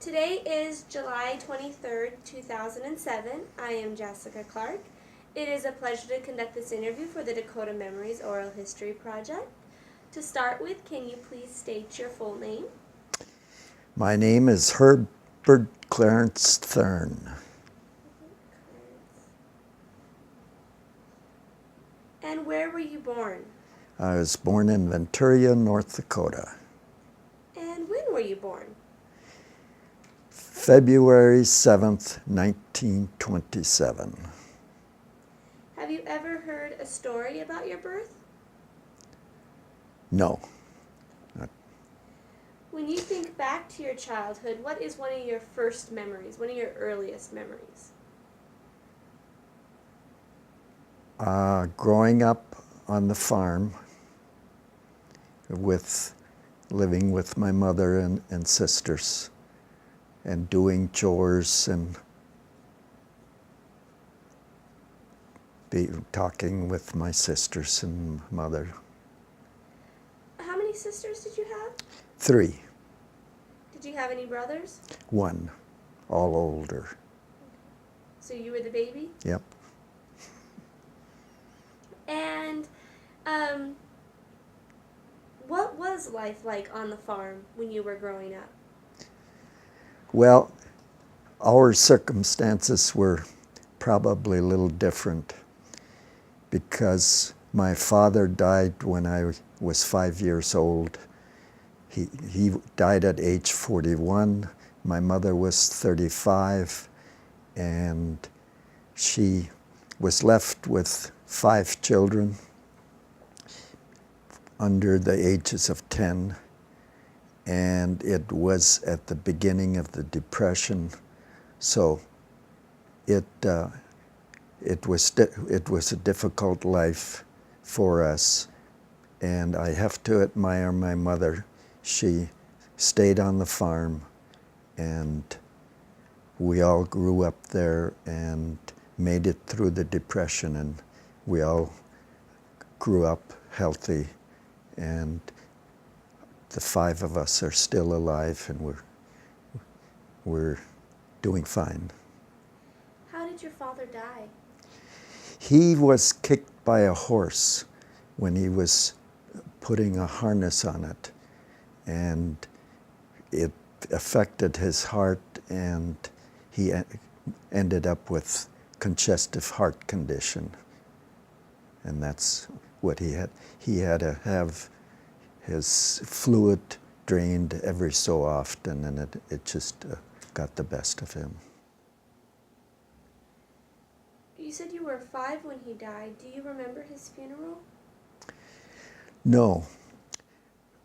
Today is July 23rd, 2007. I am Jessica Clark. It is a pleasure to conduct this interview for the Dakota Memories Oral History Project. To start with, can you please state your full name? My name is Herbert Clarence Thurn. And where were you born? I was born in Venturia, North Dakota. And when were you born? February 7th, 1927. Have you ever heard a story about your birth? No. When you think back to your childhood, what is one of your first memories, one of your earliest memories? Growing up on the farm, living with my mother and sisters, and doing chores and talking with my sisters and mother. How many sisters did you have? 3. Did you have any brothers? 1, all older. So you were the baby? Yep. And what was life like on the farm when you were growing up? Well, our circumstances were probably a little different because my father died when I was 5 years old. He died at age 41. My mother was 35, and she was left with 5 children under the ages of 10. And it was at the beginning of the Depression, so it was a difficult life for us. And I have to admire my mother. She stayed on the farm, and we all grew up there and made it through the Depression, and we all grew up healthy, and the 5 of us are still alive, and we're doing fine. How did your father die? He was kicked by a horse when he was putting a harness on it, and it affected his heart, and he ended up with congestive heart condition, and that's what he had. He had to have his fluid drained every so often, and it just got the best of him. You said you were 5 when he died. Do you remember his funeral? No.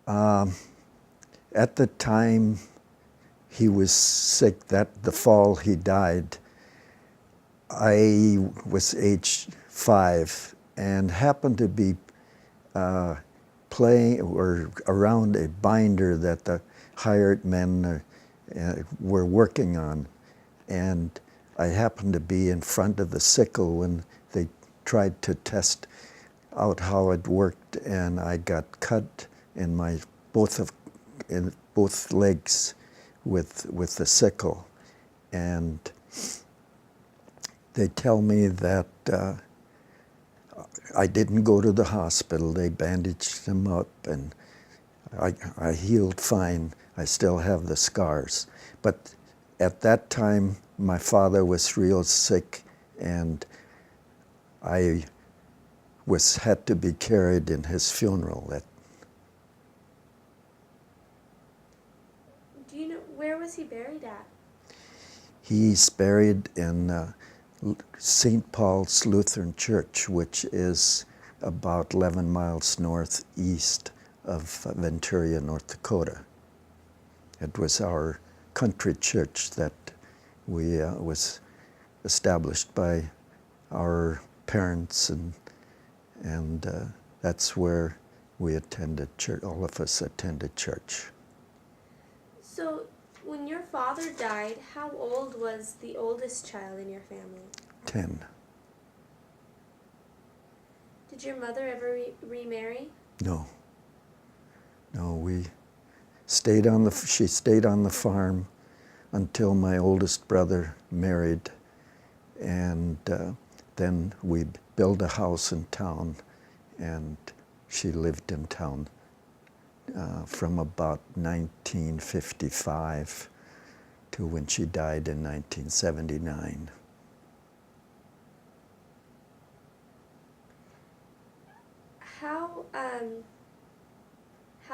At the time he was sick, the fall he died, I was age 5 and happened to be playing or around a binder that the hired men were working on, and I happened to be in front of the sickle when they tried to test out how it worked, and I got cut in both legs with the sickle, and they tell me that I didn't go to the hospital. They bandaged him up, and I healed fine. I still have the scars. But at that time, my father was real sick, and I had to be carried in his funeral. Do you know, where was he buried at? He's buried in St. Paul's Lutheran Church, which is about 11 miles northeast of Venturia, North Dakota. It was our country church that was established by our parents, and that's where we attended church. All of us attended church. So, when your father died, how old was the oldest child in your family? 10. Did your mother ever remarry? No. No, she stayed on the farm until my oldest brother married, and then we built a house in town, and she lived in town from about 1955 to when she died in 1979. How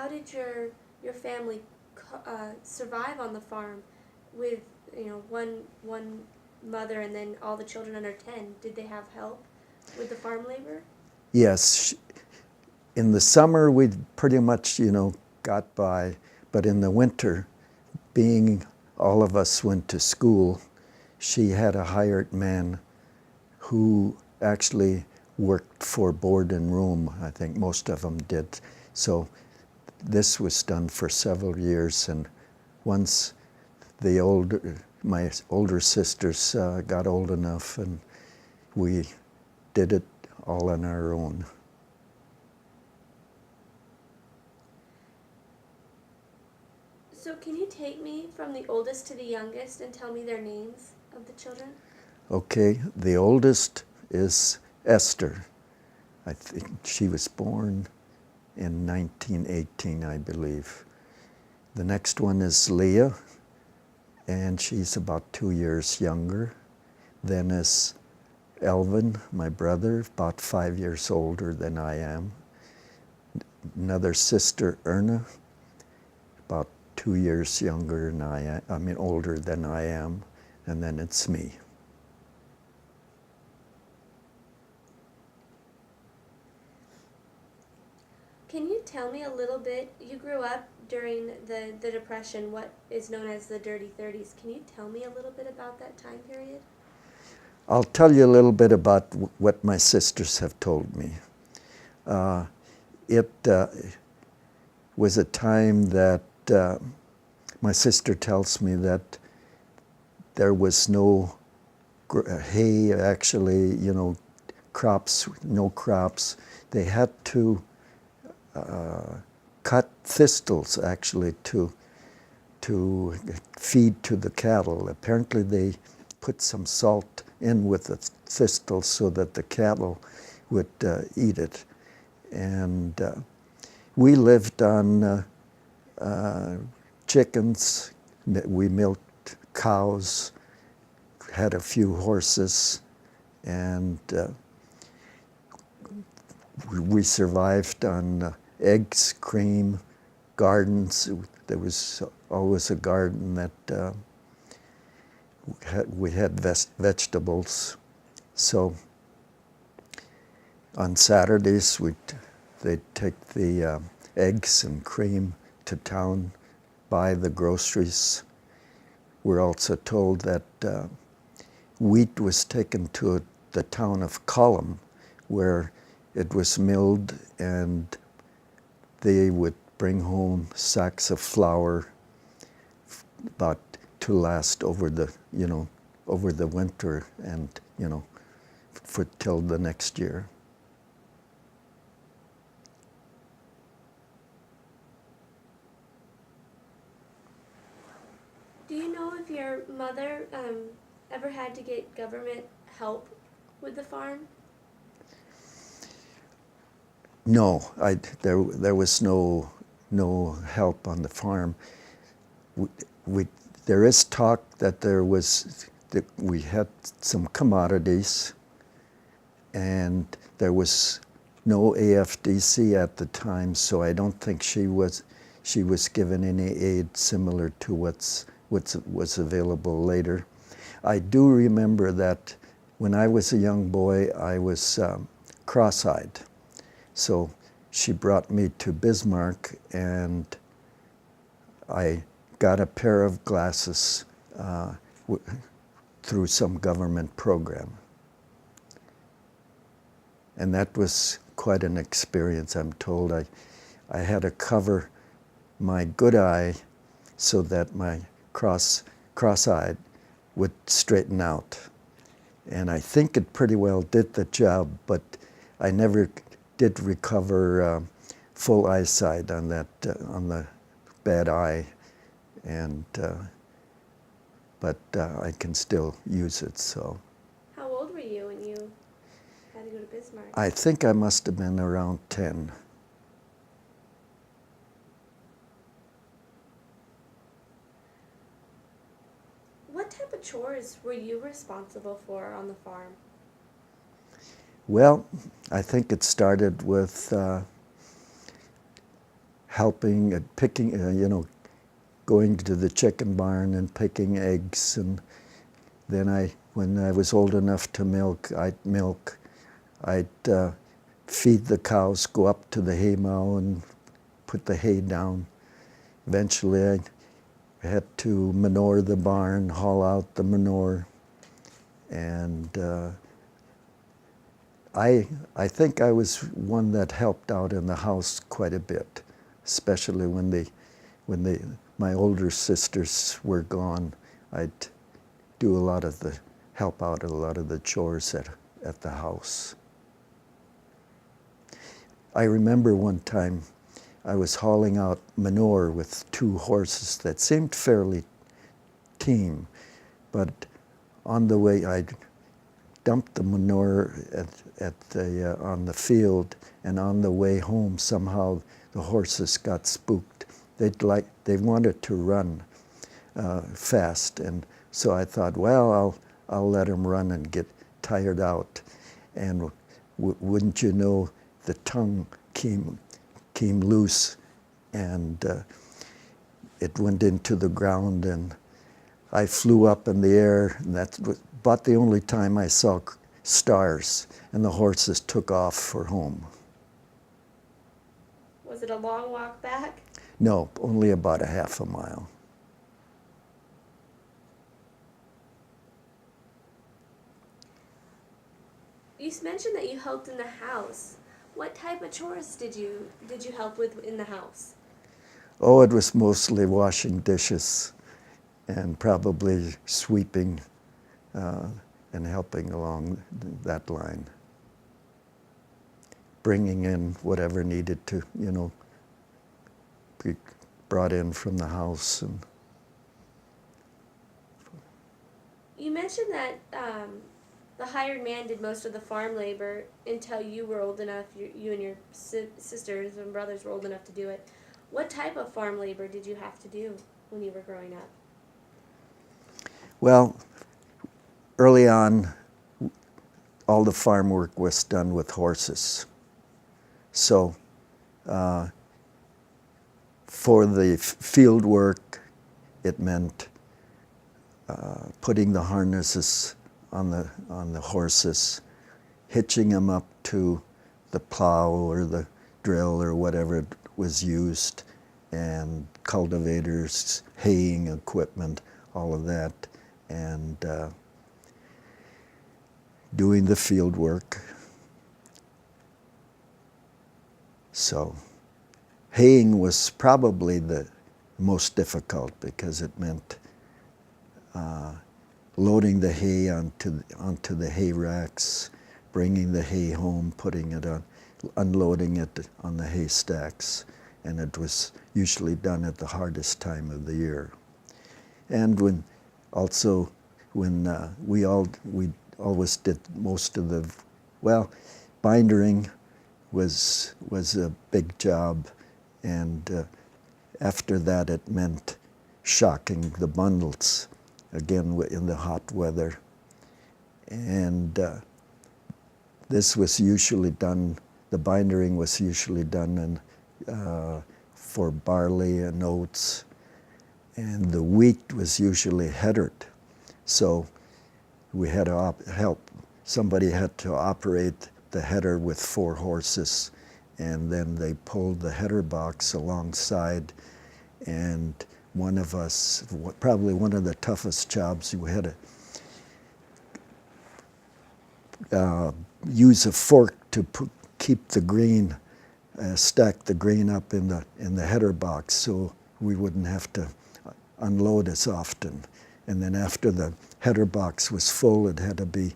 did your family survive on the farm with one mother and then all the children under 10? Did they have help with the farm labor? Yes, in the summer we pretty much got by, but in the winter, being all of us went to school, she had a hired man who actually worked for board and room. I think most of them did. So this was done for several years, and once my older sisters got old enough, and we did it all on our own. So can you take me from the oldest to the youngest and tell me their names of the children? Okay, the oldest is Esther. I think she was born in 1918, I believe. The next one is Leah, and she's about 2 years younger. Then is Elvin, my brother, about 5 years older than I am. Another sister, Erna, about 2 years younger than older than I am. And then it's me. Can you tell me a little bit, you grew up during the Depression, what is known as the Dirty 30s. Can you tell me a little bit about that time period? I'll tell you a little bit about what my sisters have told me. It was a time that my sister tells me that there was no hay, actually, crops, no crops. They had to cut thistles, actually, to feed to the cattle. Apparently they put some salt in with the thistles so that the cattle would eat it. And we lived on chickens. We milked cows, had a few horses, and we survived on eggs, cream, gardens. There was always a garden that we had vegetables. So on Saturdays, they'd take the eggs and cream to town, buy the groceries. We're also told that wheat was taken to the town of Column, where it was milled, and they would bring home sacks of flour about to last over the winter and for till the next year. Do you know if your mother ever had to get government help with the farm? No, there was no help on the farm. There is talk that we had some commodities, and there was no AFDC at the time, so I don't think she was given any aid similar to what was available later. I do remember that when I was a young boy, I was cross-eyed. So she brought me to Bismarck, and I got a pair of glasses through some government program. And that was quite an experience, I'm told. I had to cover my good eye so that my cross-eyed would straighten out. And I think it pretty well did the job, but I never did recover full eyesight on the bad eye, and but I can still use it. So How old were you when you had to go to Bismarck? I think I must have been around 10. What type of chores were you responsible for on the farm? Well, I think it started with helping, picking, going to the chicken barn and picking eggs. And then when I was old enough to milk, I'd feed the cows, go up to the hay mow and put the hay down. Eventually I had to manure the barn, haul out the manure. And I think I was one that helped out in the house quite a bit, especially when my older sisters were gone. I'd do help out a lot of the chores at the house. I remember one time I was hauling out manure with 2 horses that seemed fairly tame, but on the way I dumped the manure on the field, and on the way home somehow the horses got spooked. They wanted to run fast, and so I thought, well, I'll let them run and get tired out. And wouldn't you know, the tongue came loose, and it went into the ground, and I flew up in the air, and that was about the only time I saw stars, and the horses took off for home. Was it a long walk back? No, only about a half a mile. You mentioned that you helped in the house. What type of chores did you help with in the house? Oh, it was mostly washing dishes and probably sweeping and helping along that line. Bringing in whatever needed to, be brought in from the house. And You mentioned that the hired man did most of the farm labor until you were old enough, you and your sisters and brothers were old enough to do it. What type of farm labor did you have to do when you were growing up? well, early on, all the farm work was done with horses. So for the field work, it meant putting the harnesses on the horses, hitching them up to the plow or the drill or whatever was used, and cultivators, haying equipment, all of that, and doing the field work. So haying was probably the most difficult because it meant loading the hay onto the hay racks, bringing the hay home, putting it on, unloading it on the hay stacks, and it was usually done at the hardest time of the year. And we always did most of the, bindering was a big job, and after that it meant shocking the bundles, again in the hot weather. And this was usually done, the bindering was usually done for barley and oats, and the wheat was usually headered. So we had to somebody had to operate the header with 4 horses, and then they pulled the header box alongside, and one of us, probably one of the toughest jobs, we had to use a fork to keep the grain, stack the grain up in the header box so we wouldn't have to unload as often. And then after the header box was full, it had to be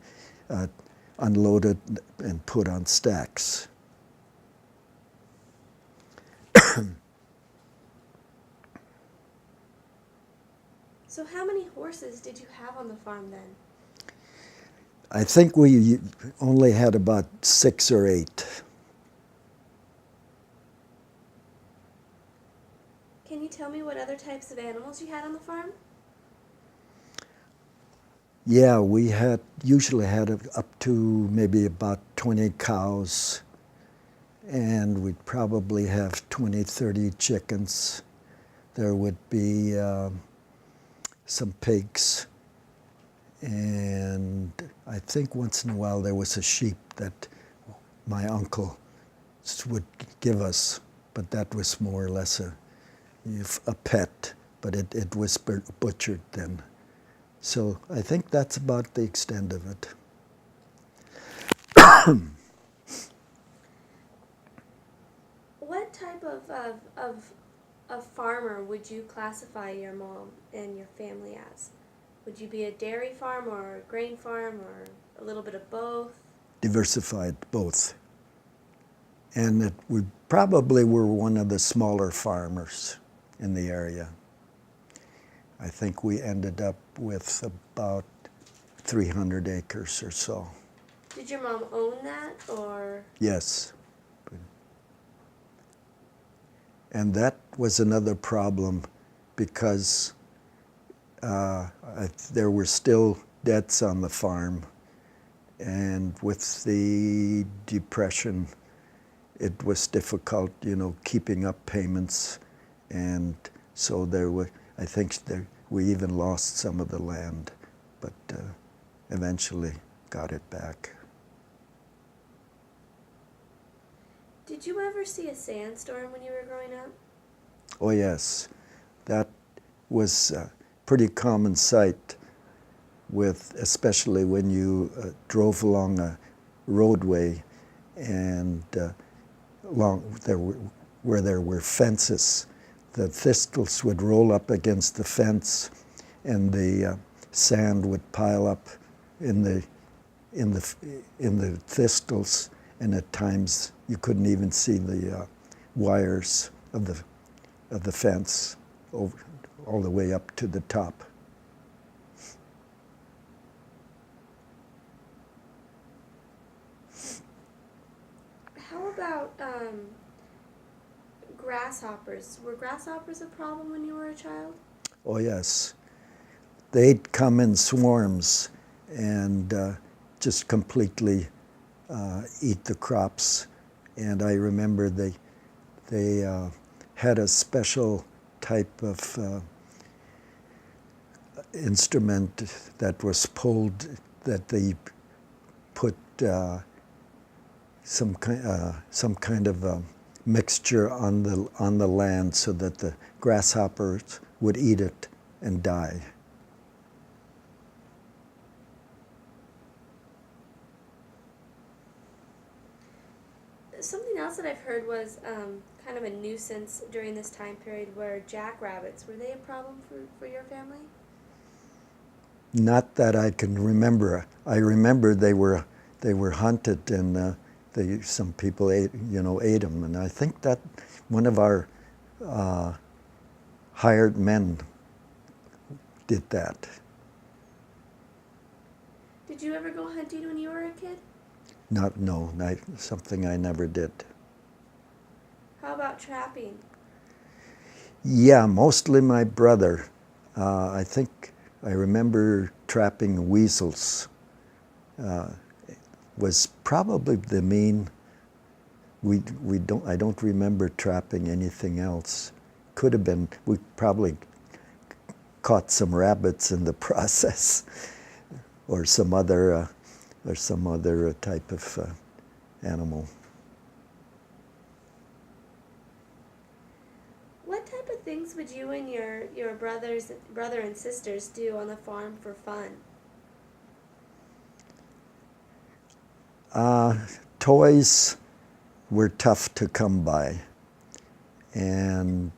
unloaded and put on stacks. So So how many horses did you have on the farm then? I think we only had about 6 or 8. Can you tell me what other types of animals you had on the farm? Yeah, we usually had up to maybe about 20 cows, and we'd probably have 20, 30 chickens. There would be some pigs, and I think once in a while there was a sheep that my uncle would give us, but that was more or less a pet, but it was butchered then. So I think that's about the extent of it. What type of farmer would you classify your mom and your family as? Would you be a dairy farm or a grain farm or a little bit of both? Diversified, both. And we probably were one of the smaller farmers in the area. I think we ended up with about 300 acres or so. Did your mom own that, or? Yes. And that was another problem because there were still debts on the farm. And with the Depression, it was difficult, keeping up payments. And so I think we even lost some of the land, but eventually got it back. Did you ever see a sandstorm when you were growing up? Oh yes, that was a pretty common sight, especially when you drove along a roadway and where there were fences. The thistles would roll up against the fence, and the sand would pile up in the thistles, and at times you couldn't even see the wires of the fence all the way up to the top. How about grasshoppers? Were grasshoppers a problem when you were a child? Oh yes, they'd come in swarms and just completely eat the crops. And I remember they had a special type of instrument that was pulled, that they put some kind of mixture on the land so that the grasshoppers would eat it and die. Something else that I've heard was kind of a nuisance during this time period were jackrabbits. Were they a problem for your family? Not that I can remember. I remember they were hunted, and some people ate them. And I think that one of our hired men did that. Did you ever go hunting when you were a kid? No, something I never did. How about trapping? Yeah, mostly my brother. I think I remember trapping weasels. Was probably the main. I don't remember trapping anything else. Could have been. We probably caught some rabbits in the process, or some other type of animal. What type of things would you and your brother and sisters do on the farm for fun? Toys were tough to come by, and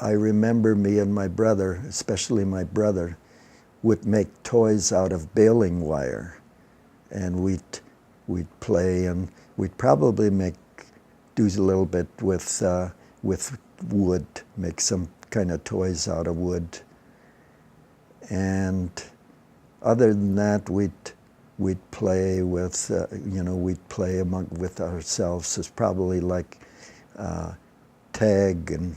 I remember me and my brother, especially my brother, would make toys out of baling wire, and we'd play, and we'd probably do a little bit with wood, make some kind of toys out of wood, And other than that, we'd play with, we'd play with ourselves. It's probably like tag and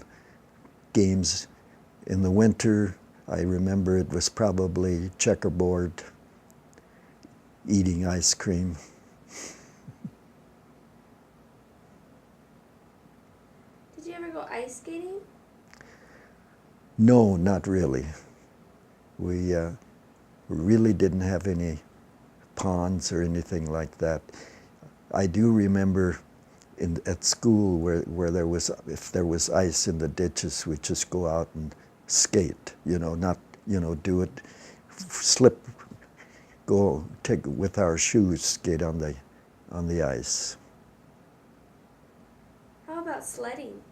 games in the winter. I remember it was probably checkerboard, eating ice cream. Did you ever go ice skating? No, not really. We really didn't have any ponds or anything like that. I do remember at school where there was, if there was ice in the ditches, we'd just go out and skate, not, do it, slip, go take with our shoes, skate on the ice. How about sledding?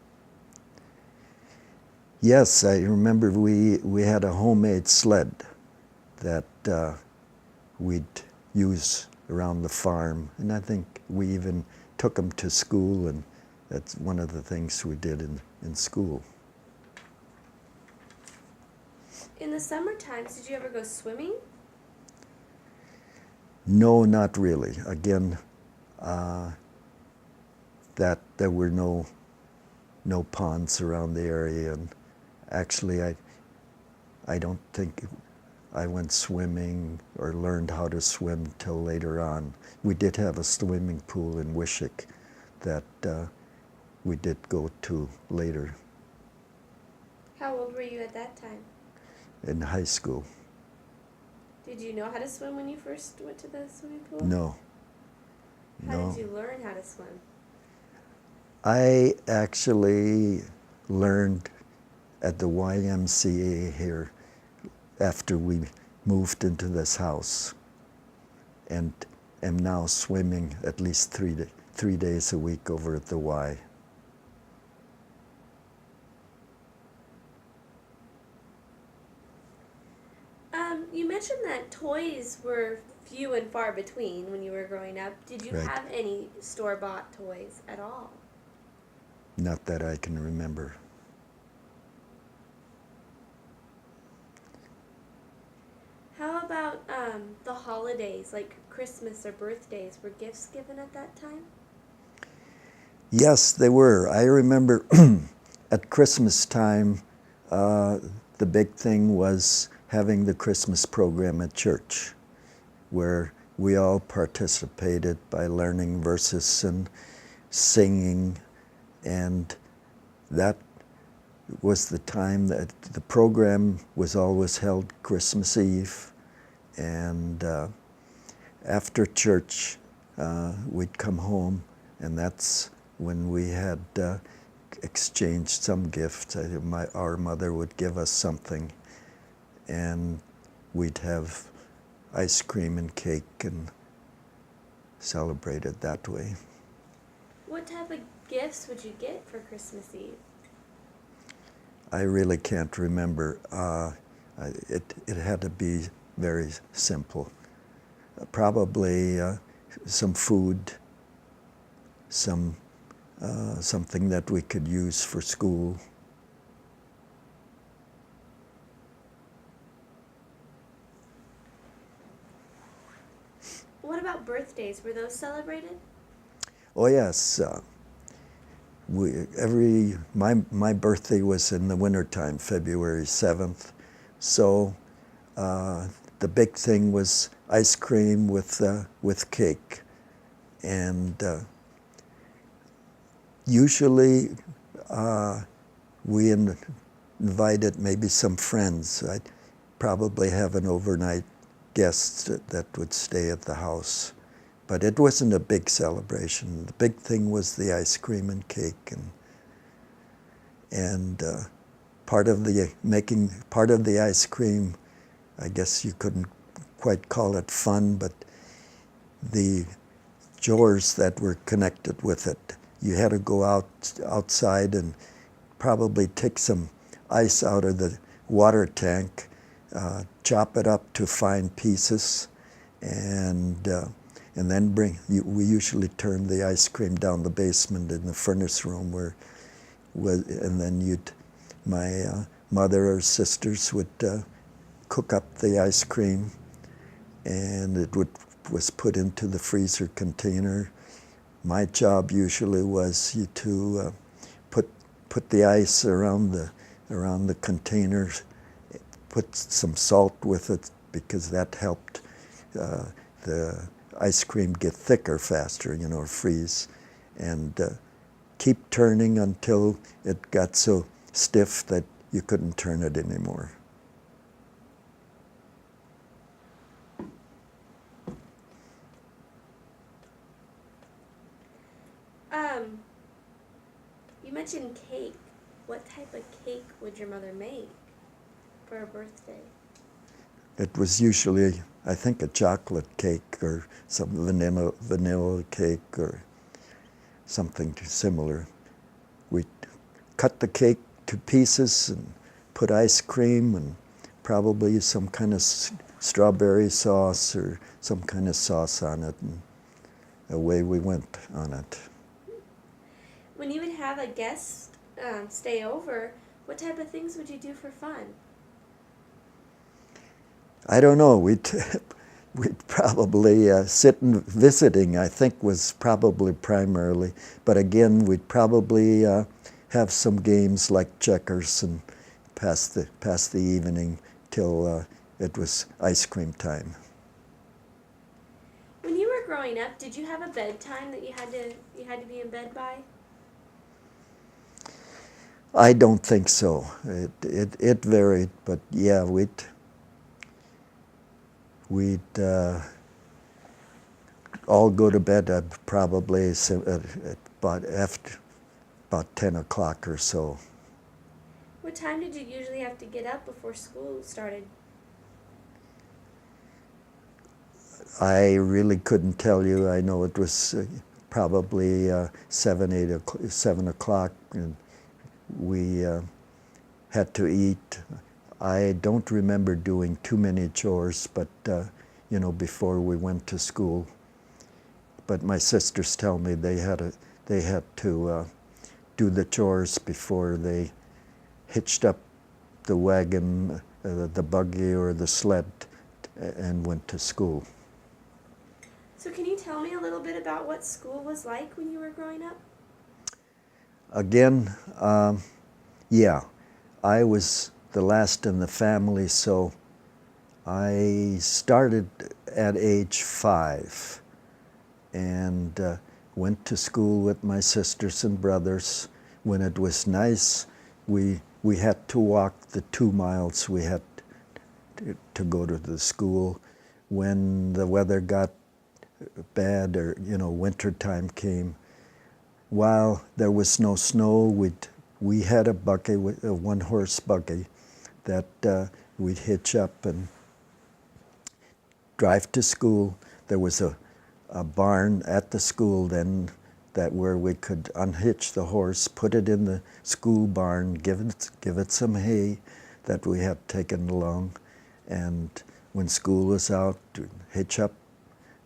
Yes, I remember we had a homemade sled that we'd use around the farm, and I think we even took them to school, and that's one of the things we did in school. In the summer times, did you ever go swimming? No, not really. Again, that there were no ponds around the area, and actually I don't think I went swimming or learned how to swim till later on. We did have a swimming pool in Wishick that we did go to later. How old were you at that time? In high school. Did you know how to swim when you first went to the swimming pool? No. How did you learn how to swim? I actually learned at the YMCA here after we moved into this house, and am now swimming at least 3 days a week over at the Y. You mentioned that toys were few and far between when you were growing up. Did you Right. have any store-bought toys at all? Not that I can remember. How about the holidays, like Christmas or birthdays? Were gifts given at that time? Yes, they were. I remember at Christmas time, the big thing was having the Christmas program at church, where we all participated by learning verses and singing, and that was the time that the program was always held Christmas Eve, and after church we'd come home, and that's when we had exchanged some gifts. Our mother would give us something, and we'd have ice cream and cake and celebrate it that way. What type of gifts would you get for Christmas Eve? I really can't remember. It had to be very simple. Probably some food, something that we could use for school. What about birthdays? Were those celebrated? Oh yes. My birthday was in the wintertime, February 7th. So the big thing was ice cream with cake, and usually we invited maybe some friends. I'd probably have an overnight guest that would stay at the house. But it wasn't a big celebration. The big thing was the ice cream and cake, and part of the ice cream, I guess you couldn't quite call it fun, but the chores that were connected with it. You had to go outside and probably take some ice out of the water tank, chop it up to fine pieces, and then we usually turned the ice cream down the basement in the furnace room and then my mother or sisters would cook up the ice cream, and was put into the freezer container. My job usually was to put the ice around the containers, put some salt with it because that helped the ice cream get thicker faster, freeze, and keep turning until it got so stiff that you couldn't turn it anymore. You mentioned cake. What type of cake would your mother make for a birthday? It was usually, I think, a chocolate cake or some vanilla cake or something similar. We'd cut the cake to pieces and put ice cream and probably some kind of strawberry sauce or some kind of sauce on it, and away we went on it. When you would have a guest stay over, what type of things would you do for fun? I don't know. We'd probably sit and visiting, I think, was probably primarily. But again, we'd probably have some games like checkers and pass the evening till it was ice cream time. When you were growing up, did you have a bedtime that you had to be in bed by? I don't think so. It varied, but yeah, we'd all go to bed at probably about 10 o'clock or so. What time did you usually have to get up before school started? I really couldn't tell you. I know it was probably 7 o'clock, and we had to eat. I don't remember doing too many chores, but before we went to school. But my sisters tell me they had to do the chores before they hitched up the wagon, the buggy or the sled, and went to school. So can you tell me a little bit about what school was like when you were growing up? Again, yeah, I was the last in the family, so I started at age 5 and went to school with my sisters and brothers. When it was nice, we had to walk the 2 miles we had to go to the school. When the weather got bad or winter time came, while there was no snow, we had a buggy, a one-horse buggy that we'd hitch up and drive to school. There was a barn at the school then where we could unhitch the horse, put it in the school barn, give it some hay that we had taken along, and when school was out, hitch up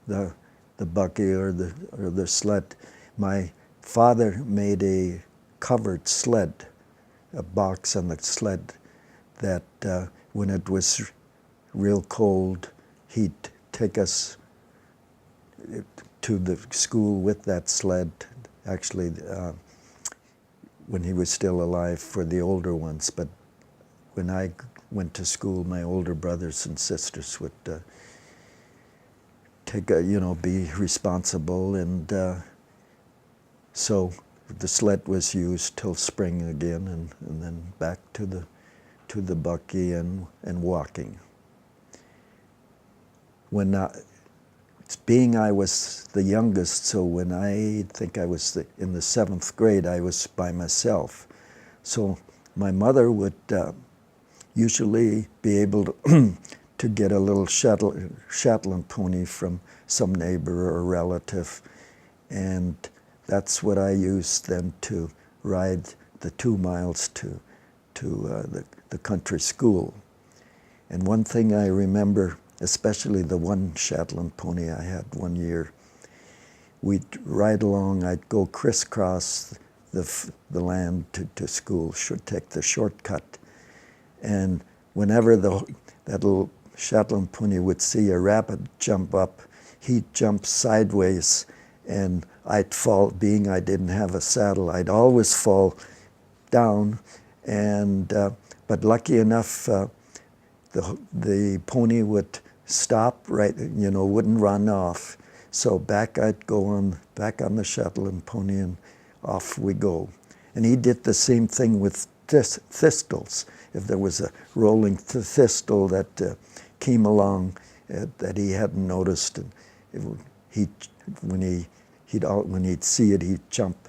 the buggy or the sled. My father made a covered sled, a box on the sled that when it was real cold, he'd take us to the school with that sled, actually when he was still alive for the older ones. But when I went to school, my older brothers and sisters would be responsible, and so the sled was used till spring again, and then back to the buggy and walking. Being I was the youngest, so when I think I was in the 7th grade, I was by myself. So my mother would usually be able to get a little Shetland pony from some neighbor or relative, and that's what I used then to ride the 2 miles to the country school. And one thing I remember, especially the one Shetland pony I had one year, we'd ride along, I'd go crisscross the land to school, should take the shortcut. And whenever that little Shetland pony would see a rabbit jump up, he'd jump sideways, and I'd fall, being I didn't have a saddle, I'd always fall down, and but lucky enough, the pony would stop right, wouldn't run off. So back I'd go back on the Shetland pony, and off we go. And he did the same thing with thistles. If there was a rolling thistle that came along that he hadn't noticed, and when he'd see it, he'd jump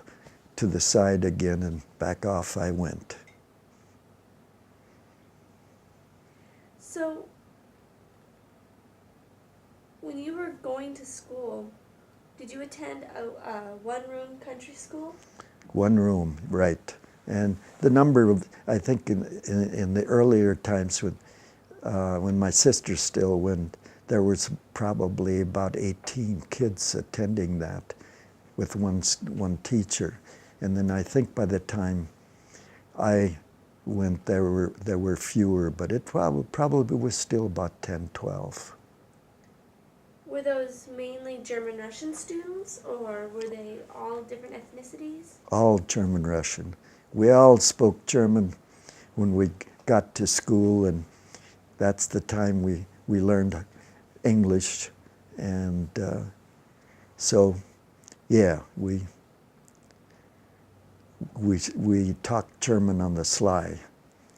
to the side again, and back off I went. So, when you were going to school, did you attend a one-room country school? One room, right. And the number of, I think in the earlier times when my sister still went, there was probably about 18 kids attending that with one teacher. And then I think by the time I went, there were fewer, but it probably was still about 10, 12. Were those mainly German-Russian students, or were they all different ethnicities? All German-Russian. We all spoke German when we got to school, and that's the time we learned English. And so, yeah, we talked German on the sly,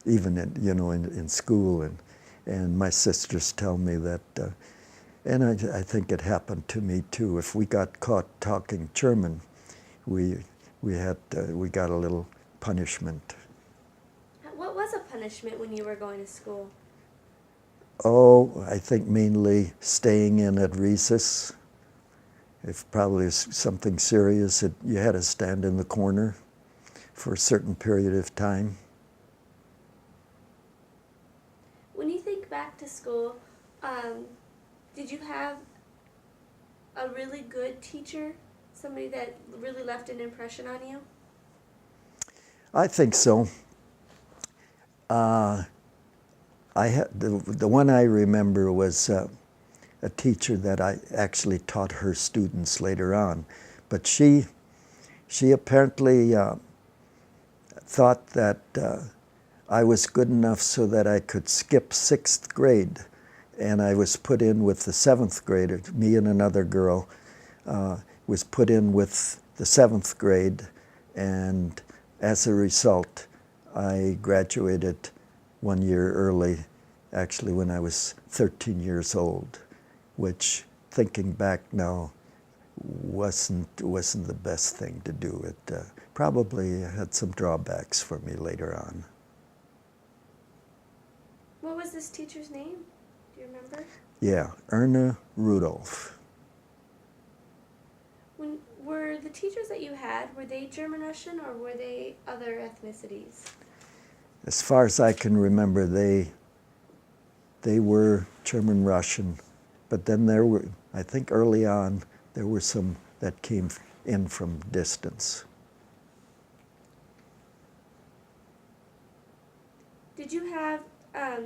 even in school. And my sisters tell me that, and I think it happened to me too. If we got caught talking German, we got a little punishment. What was a punishment when you were going to school? Oh, I think mainly staying in at recess. If probably something serious, you had to stand in the corner for a certain period of time. When you think back to school, did you have a really good teacher, somebody that really left an impression on you? I think so. I had the one I remember was a teacher that I actually taught her students later on, but she apparently thought that I was good enough so that I could skip 6th grade, and I was put in with the 7th graders. Me and another girl was put in with the 7th grade, and as a result, I graduated 1 year early, actually when I was 13 years old, which, thinking back now, wasn't the best thing to do. It probably had some drawbacks for me later on. What was this teacher's name? Do you remember? Yeah, Erna Rudolph. Were the teachers that you had, were they German-Russian or were they other ethnicities? As far as I can remember, they were German-Russian, but then there were, I think early on, there were some that came in from distance. Did you have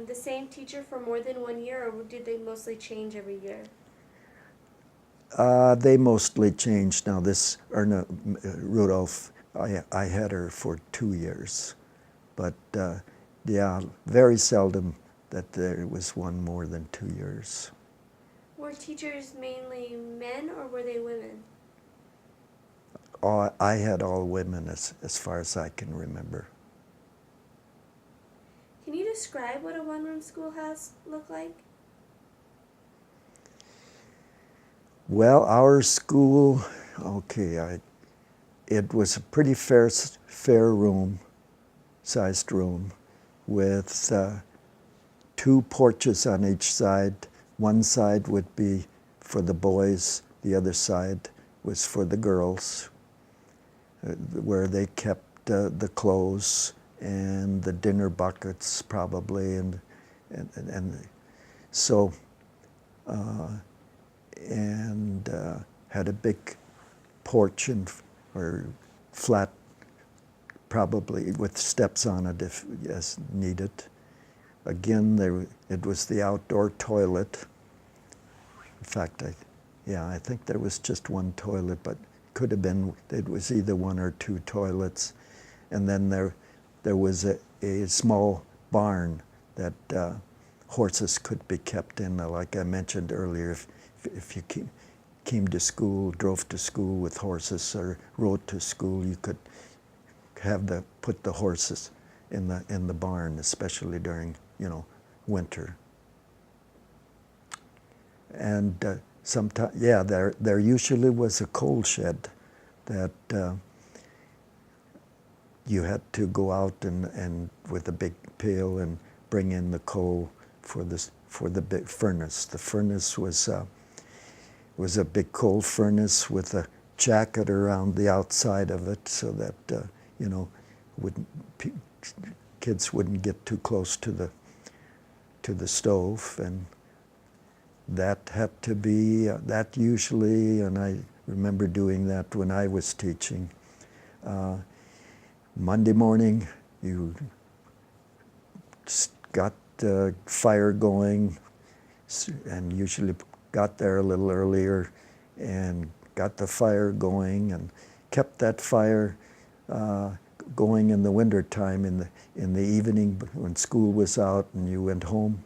the same teacher for more than 1 year, or did they mostly change every year? They mostly changed. Now this Erna Rudolph, I had her for 2 years, but yeah, very seldom that there was one more than 2 years. Were teachers mainly men or were they women? I had all women as far as I can remember. Can you describe what a one-room schoolhouse looked like? Well, our school, okay, it was a pretty fair room, sized room, with 2 porches on each side. One side would be for the boys, the other side was for the girls, where they kept the clothes and the dinner buckets probably, and so had a big porch or flat, probably with steps on it if as needed. again, it was the outdoor toilet. In fact, I think there was just one toilet, but could have been, it was either one or two toilets. And then there was a small barn that horses could be kept in. Like I mentioned earlier, if you came to school, drove to school with horses or rode to school, you could put the horses in the barn, especially during winter. And sometimes, there usually was a coal shed that you had to go out and with a big pail and bring in the coal for the big furnace. The furnace was a big coal furnace with a jacket around the outside of it, so that kids wouldn't get too close to the stove. And that had to be that usually, and I remember doing that when I was teaching. Monday morning, you got the fire going, and usually got there a little earlier and got the fire going and kept that fire going in the winter time. In the evening when school was out and you went home,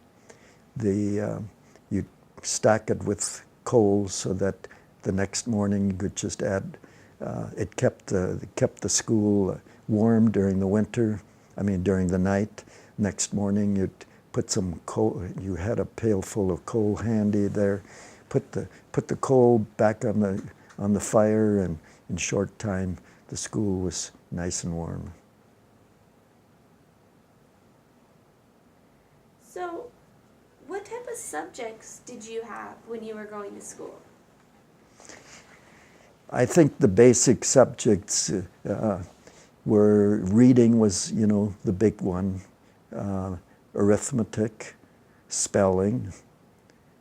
you stack it with coal so that the next morning you could just add. It kept the school warm during the winter. During the night. Next morning you'd put some coal. You had a pail full of coal handy there. Put the coal back on the fire, and in short time the school was nice and warm. So, what type of subjects did you have when you were going to school? I think the basic subjects were reading was, the big one, arithmetic, spelling,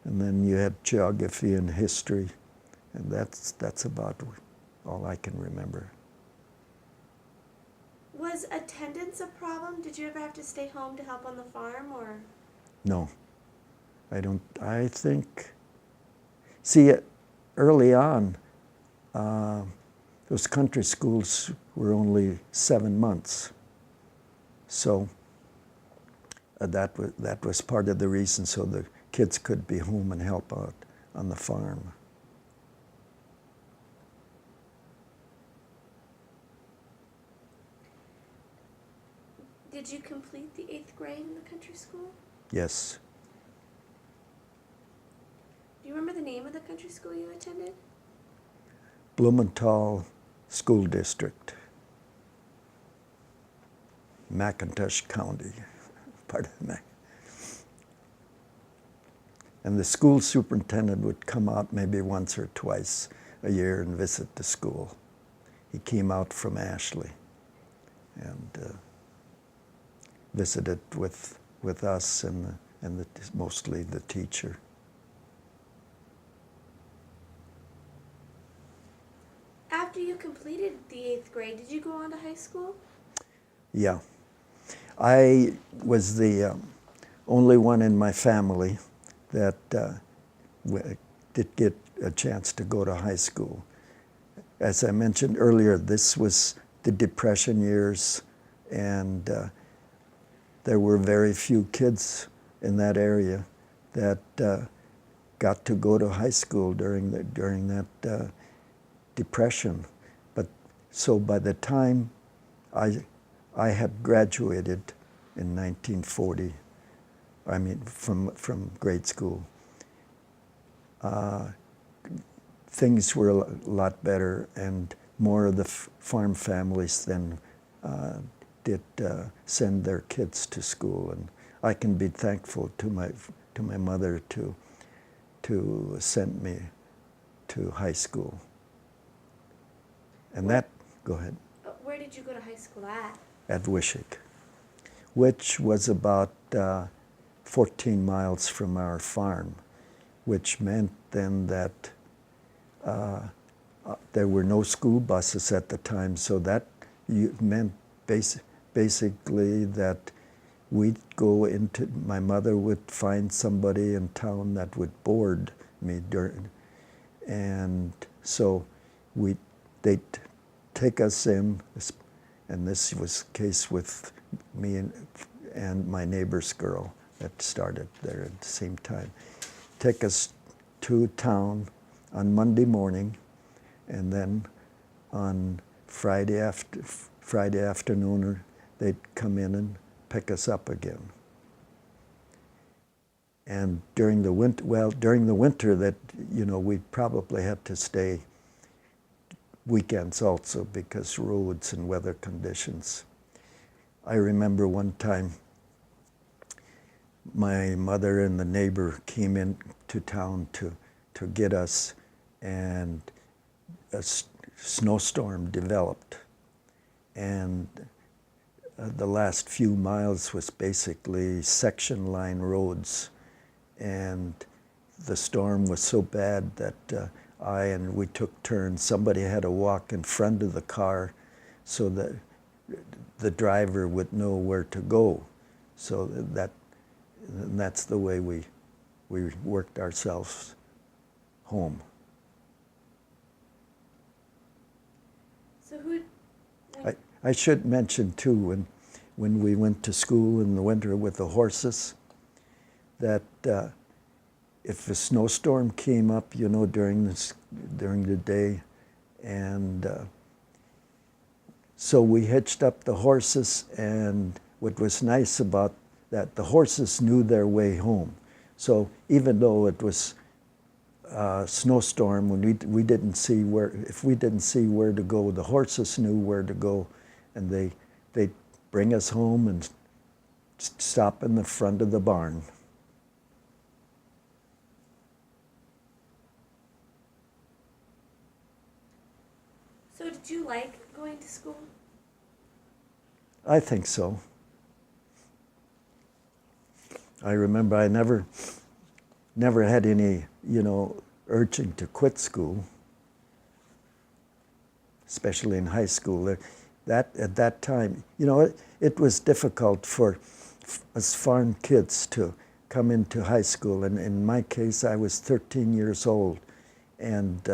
and then you had geography and history, and that's about all I can remember. Was attendance a problem? Did you ever have to stay home to help on the farm, or? No, I don't. I think, see, early on, those country schools were only 7 months, so that was part of the reason, so the kids could be home and help out on the farm. Did you complete the 8th grade in the country school? Yes. Do you remember the name of the country school you attended? Blumenthal School District, McIntosh County, part of Mac. And the school superintendent would come out maybe once or twice a year and visit the school. He came out from Ashley and visited with us and mostly the teacher. After you completed the 8th grade, did you go on to high school? Yeah. I was the only one in my family that did get a chance to go to high school. As I mentioned earlier, this was the Depression years, and there were very few kids in that area that got to go to high school during that Depression. But so by the time I had graduated in 1940, from grade school, things were a lot better, and more of the farm families then did send their kids to school, and I can be thankful to my mother to send me to high school. And go ahead. Where did you go to high school at? At Wishick, which was about 14 miles from our farm, which meant then that there were no school buses at the time, so that meant basically that we'd go into, my mother would find somebody in town that would board me during, and so they'd take us in, and this was the case with me and my neighbor's girl that started there at the same time. Take us to town on Monday morning, and then on Friday afternoon, they'd come in and pick us up again. And during the winter, that, you know, we probably had to stay weekends also because roads and weather conditions. I remember one time my mother and the neighbor came in to town to get us, and a snowstorm developed, and the last few miles was basically section line roads, and the storm was so bad that we took turns. Somebody had to walk in front of the car so that the driver would know where to go. So that's the way we worked ourselves home. So who? I should mention too, when we went to school in the winter with the horses, that if a snowstorm came up, you know, during the day, and so we hitched up the horses, and what was nice about that, the horses knew their way home. So even though it was a snowstorm, when we didn't see if we didn't see where to go, the horses knew where to go, and they'd bring us home and stop in the front of the barn. So did you like going to school? I think so. I remember I never had any, you know, urging to quit school, especially in high school. That at that time, you know, it was difficult for us farm kids to come into high school, and in my case, I was 13 years old, and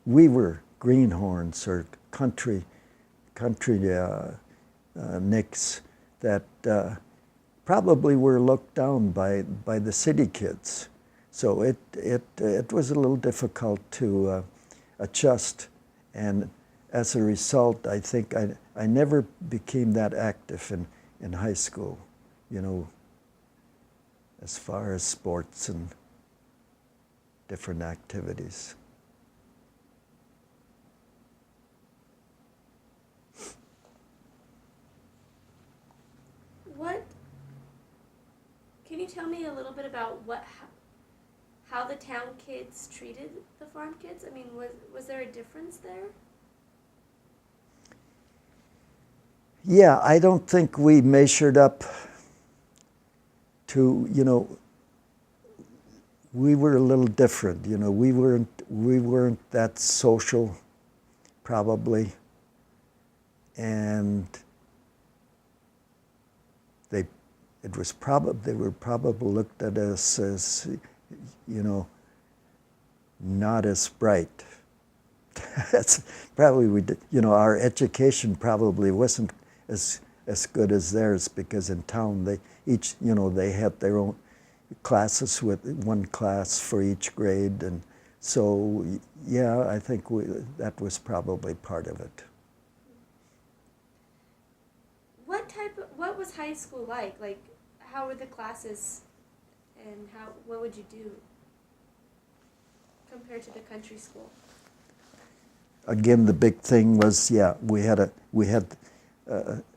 we were greenhorns or country nicks that probably were looked down by the city kids. So it was a little difficult to adjust, and as a result, I think I never became that active in high school, you know, as far as sports and different activities. Can you tell me a little bit about how the town kids treated the farm kids? I mean, was there a difference there? Yeah, I don't think we measured up to, you know, we were a little different, you know, we weren't that social, probably, and they were probably looked at us as, you know, not as bright. That's probably you know, our education probably wasn't as good as theirs, because in town they each, you know, they had their own classes with one class for each grade, and so yeah, I think that was probably part of it. What was high school like? Like, how were the classes, and what would you do compared to the country school? Again, the big thing was, yeah,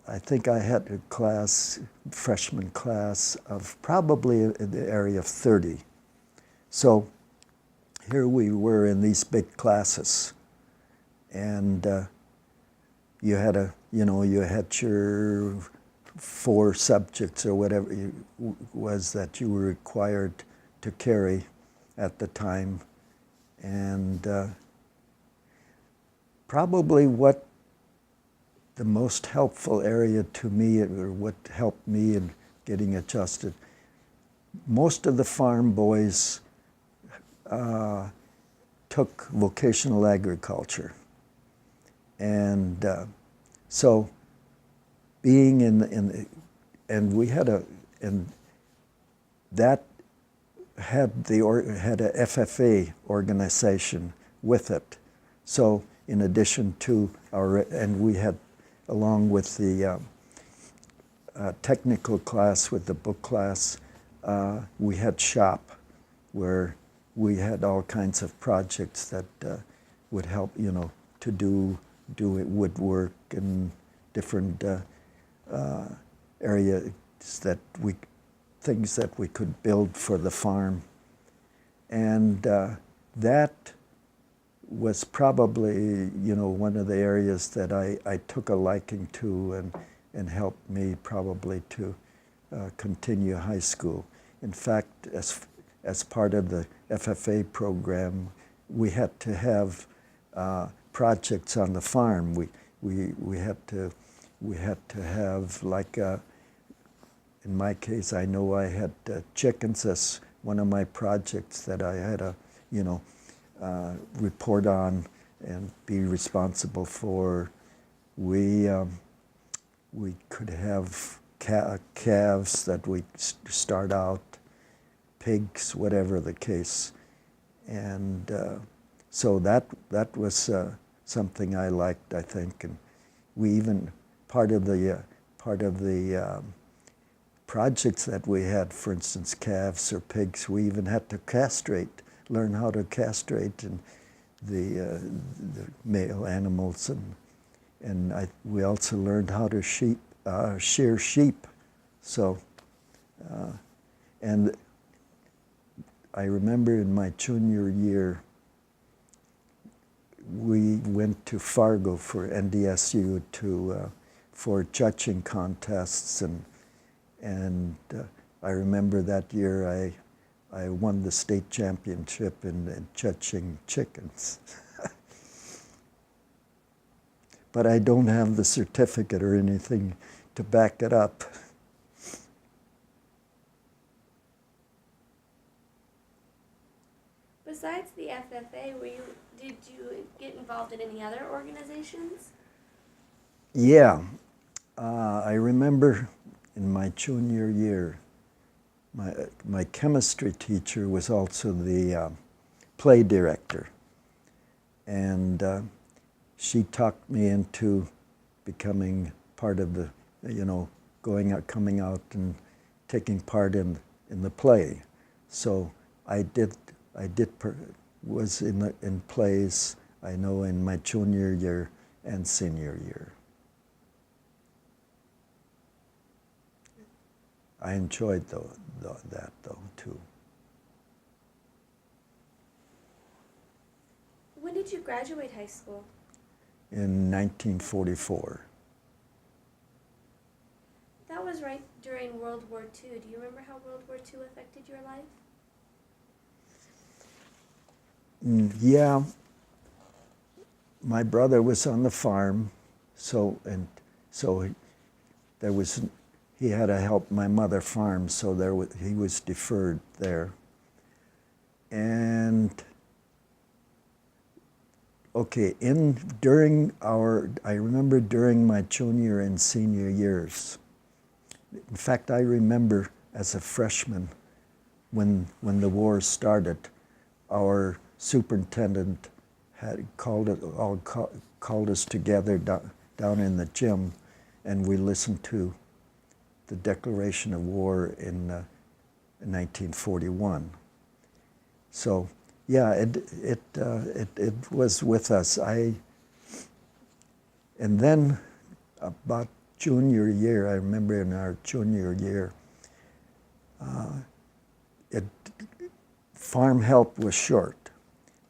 I think I had a class, freshman class, of probably in the area of 30. So here we were in these big classes, and you had your 4 subjects or whatever it was that you were required to carry at the time, and probably what the most helpful area to me, or what helped me in getting adjusted. Most of the farm boys took vocational agriculture. And so being and we had and that had had a FFA organization with it. So in addition to and we had, along with the technical class, with the book class, we had shop where we had all kinds of projects that would help, to do woodwork and different areas things that we could build for the farm. And that was probably, one of the areas that I took a liking to and helped me probably to continue high school. In fact, as part of the FFA program, we had to have projects on the farm. We had to have, like, in my case, I know I had chickens as one of my projects that I had to, report on and be responsible for. We could have calves that we start out, pigs, whatever the case, and so that was something I liked, I think. And we even part of the projects that we had, for instance, calves or pigs, we even had to learn how to castrate and the male animals, and we also learned how to shear sheep. So, and I remember in my junior year, we went to Fargo for NDSU for judging contests, and I remember that year I won the state championship in judging chickens. But I don't have the certificate or anything to back it up. Besides the FFA, did you get involved in any other organizations? Yeah, I remember in my junior year, my chemistry teacher was also the play director, and she talked me into becoming part of the, coming out and taking part in the play. So I was in plays, I know, in my junior year and senior year. I enjoyed that too. When did you graduate high school? In 1944. That was right during World War II. Do you remember how World War II affected your life? Yeah, my brother was on the farm, so he had to help my mother farm, so he was deferred there. And okay, I remember during my junior and senior years. In fact, I remember as a freshman, when the war started, our superintendent had called us together down in the gym, and we listened to the declaration of war in 1941. So yeah, it was with us. And then about junior year, I remember in our junior year, farm help was short.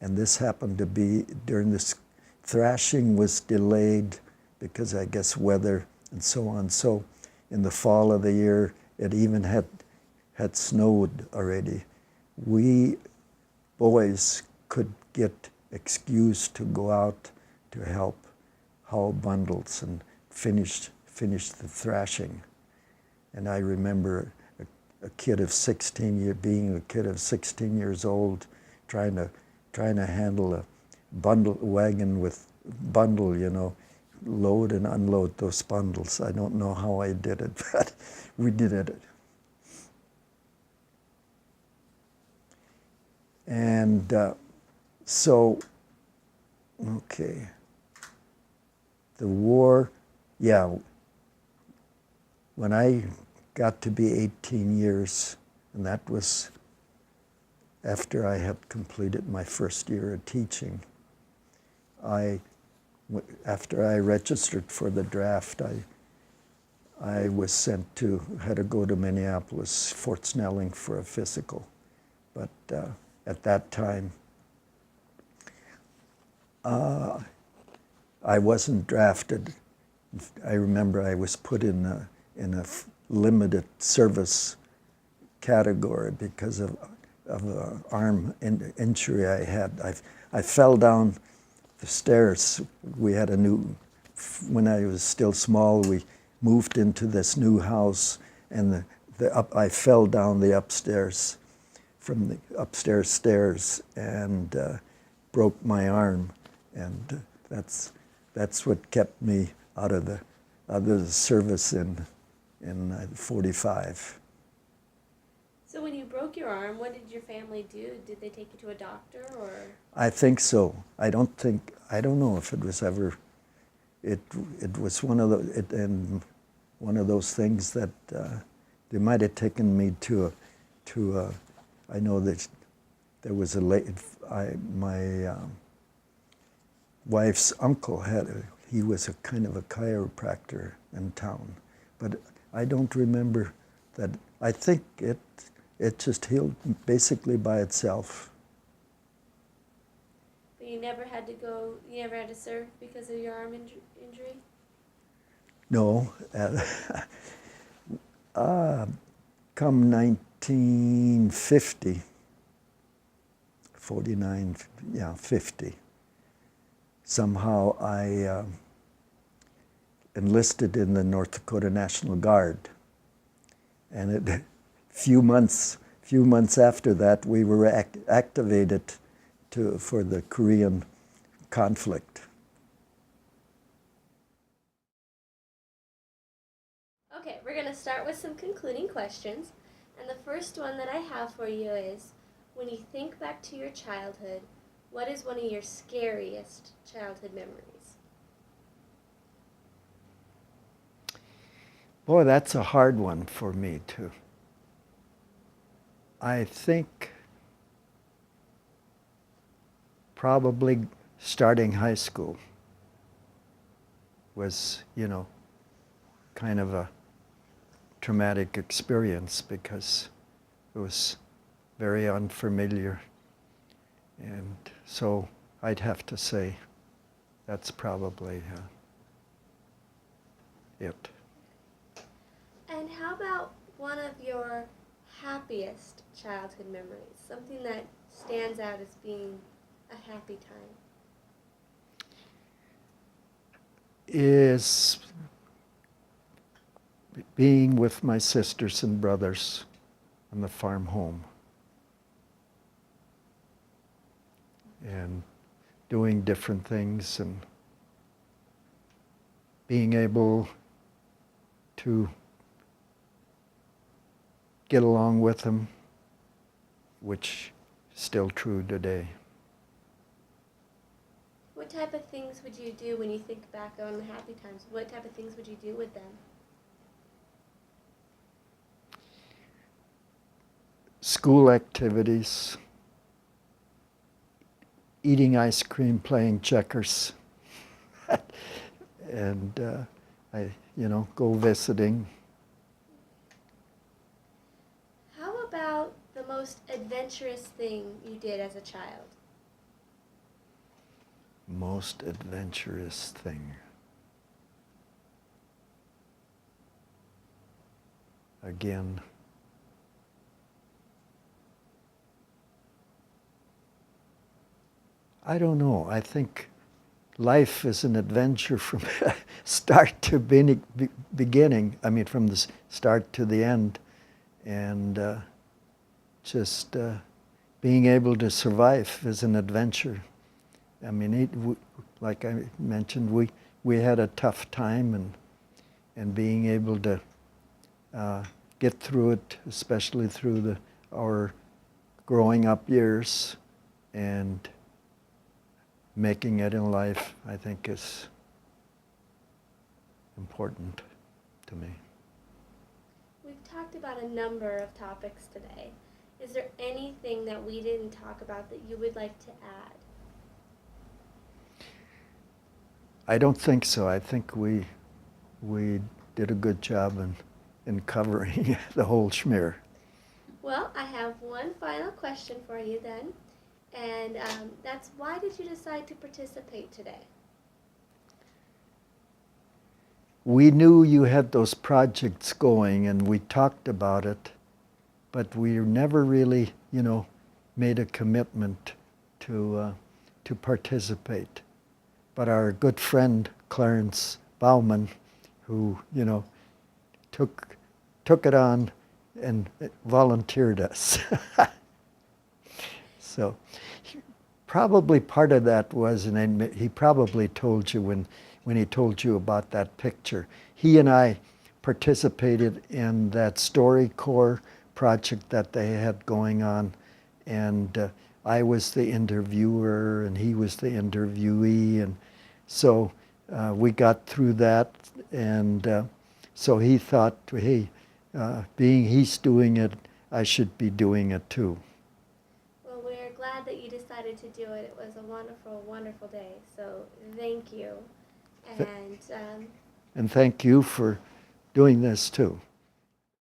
And this happened to be during this thrashing was delayed because I guess weather and so on. So in the fall of the year, it even had snowed already. We boys could get excused to go out to help haul bundles and finish the thrashing. And I remember a kid of 16 being a kid of 16 years old, trying to handle a wagon with bundle, load and unload those bundles. I don't know how I did it, but we did it. And okay. The war, yeah, when I got to be 18 years, and that was after I had completed my first year of teaching, after I registered for the draft, I was had to go to Minneapolis, Fort Snelling for a physical. But at that time, I wasn't drafted. I remember I was put in a limited service category because of an arm injury I had. I fell down the stairs. We had when I was still small, we moved into this new house, and I fell down the upstairs, from the upstairs stairs, and broke my arm, and that's what kept me out of the service in 45. So when you broke your arm, what did your family do? Did they take you to a doctor, or? I think so. I don't know if it was ever. It was one of those things that they might have taken me to I know that there was my wife's uncle he was a kind of a chiropractor in town, but I don't remember that. I think it just healed basically by itself. But you never had to serve because of your arm injury? No. Come 1950, 49, 50, somehow I enlisted in the North Dakota National Guard. And a few months after that, we were activated for the Korean conflict. Okay, we're going to start with some concluding questions. And the first one that I have for you is, when you think back to your childhood, what is one of your scariest childhood memories? Boy, that's a hard one for me, too. I think probably starting high school was, kind of a traumatic experience because it was very unfamiliar. And so I'd have to say that's probably it. And how about one of your happiest childhood memories? Something that stands out as being a happy time? Is being with my sisters and brothers on the farm home and doing different things and being able to get along with them, which is still true today. What type of things would you do when you think back on the happy times? What type of things would you do with them? School activities, eating ice cream, playing checkers, and go visiting. How about the most adventurous thing you did as a child? Most adventurous thing. Again, I don't know. I think life is an adventure from start to beginning. I mean, from the start to the end, and just being able to survive is an adventure. I mean, like I mentioned, we had a tough time, and being able to get through it, especially through our growing up years, and making it in life, I think is important to me. We've talked about a number of topics today. Is there anything that we didn't talk about that you would like to add? I don't think so. I think we did a good job in covering the whole schmear. Well, I have one final question for you then, and that's why did you decide to participate today? We knew you had those projects going, and we talked about it, but we never really, made a commitment to participate. But our good friend Clarence Bauman, who took it on and volunteered us. So probably part of that was, and he probably told you when he told you about that picture. He and I participated in that StoryCorps project that they had going on, and I was the interviewer and he was the interviewee, and so we got through that, and so he thought, hey, being he's doing it, I should be doing it too. Well, we're glad that you decided to do it. It was a wonderful, wonderful day, so thank you. And And thank you for doing this too.